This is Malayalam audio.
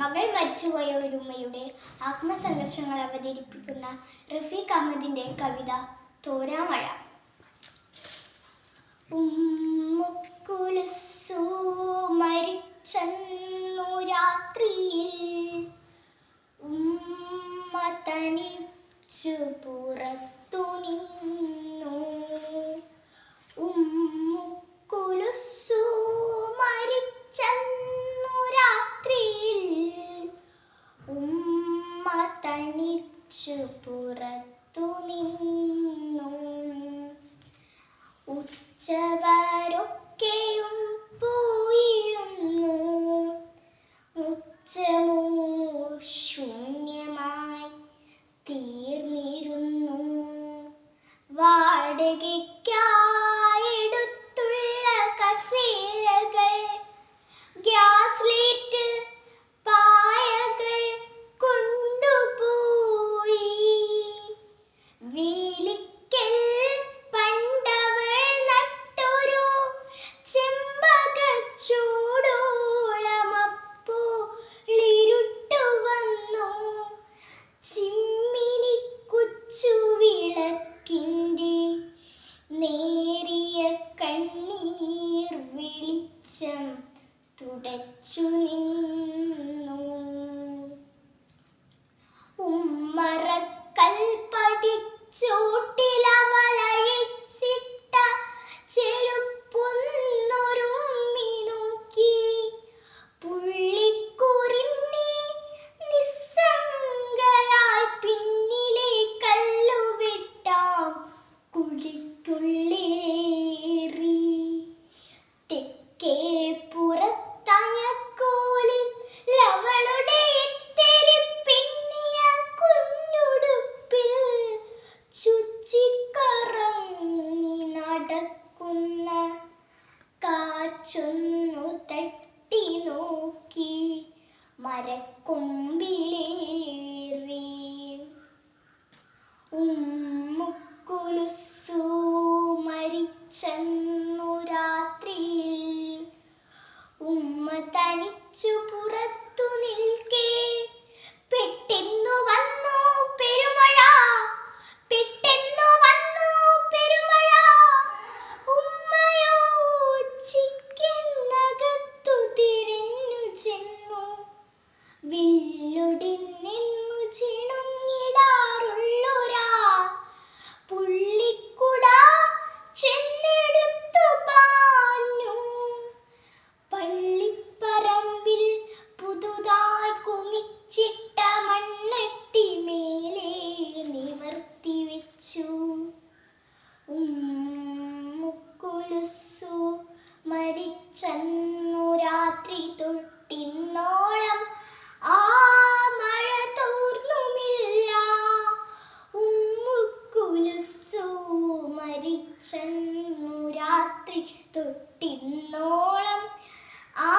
മകൾ മരിച്ചുപോയ ഒരു ഉമ്മയുടെ ആത്മസംഘർഷങ്ങൾ അവതരിപ്പിക്കുന്ന റഫീഖ് അഹമ്മദിന്റെ കവിത തോരാമഴ. ഉമ്മുക്കുലുസ്സു മരിച്ചന്നു രാത്രിയിൽ, ഉമ്മ തനിച്ചു പുറത്തു നിന്നു. ഉമ്മുക്കുലുസ്സു മരിച്ചന്നു രാത്രിയിൽ, ഉമ്മ തനിച്ചു പുറത്തു നിന്നു. ഉച്ചവരൊക്കെയും പോയിരുന്നു, ഉച്ചമോ ശൂന്യമായി തീർന്നിരുന്നു. വാടകയ്ക്കായെടുത്തുള്ള കസേരകൾ, ഗ്യാസ് ലൈറ്റ്, പായകൾ കൊണ്ടുപോയി. വേലിക്കൽ പണ്ടവൾ നട്ടൊരു ചെമ്പകച്ചൂടോളമപ്പോളിരുട്ടു വന്നു. ചിമ്മിനി കുച്ചുവിളക്കിൻ്റെ നേരിയ കണ്ണീർ വെളിച്ചം തുടച്ചു നിന്നു. ഉമ്മറക്കൽ പടിച്ചോട്ടിലവളഴിച്ചിട്ട ചെരുപ്പൊന്നൊരുമ്മി നോക്കി. പുള്ളിക്കുറിഞ്ഞി നിസ്സംഗയായി പിന്നിലെ കല്ലുവെട്ടാം കുഴിക്കുള്ളിലേറി. തെക്കേ പുറത്തയക്കോലിൽ ലവളുടെ എത്തിരി പിന്നിയ കുഞ്ഞുടുപ്പിൽ ചുറ്റിക്കറങ്ങി നടക്കുന്ന കാറ്റൊന്നു തട്ടി നോക്കി മരക്കൊമ്പിലേറി. ഉമ്മുക്കുലുസ്സു മരിച്ചന്നു രാത്രിയിൽ, ഉമ്മ തനിച്ചു പുറത്തു നിൽക്കെ. പെട്ടെന്നു വന്നു പെരുമഴ, പെട്ടെന്നു വന്നു പെരുമഴ. ഉമ്മയോ ചിക്കനകത്തു തിരഞ്ഞു ചെന്നു. വില്ലൊടിഞ്ഞെന്നു ചിണുങ്ങിടാറുള്ളൊരാ പുള്ളിക്കുട ചെന്നെടുത്തു പാഞ്ഞു. പള്ളിപ്പറമ്പിൽ പുതുതായി കുമിച്ചിട്ട മണ്ണട്ടി മേലെ നിവർത്തി വെച്ചു. ഉമ്മുക്കുലുസ്സു മരിച്ചന്നു രാത്രി തൊട്ടിന്നോളം ആ മഴ തോർന്നുമില്ല. ഉമ്മുക്കുലുസ്സു മരിച്ചന്നു രാത്രി തൊട്ടിന്നോളം ആ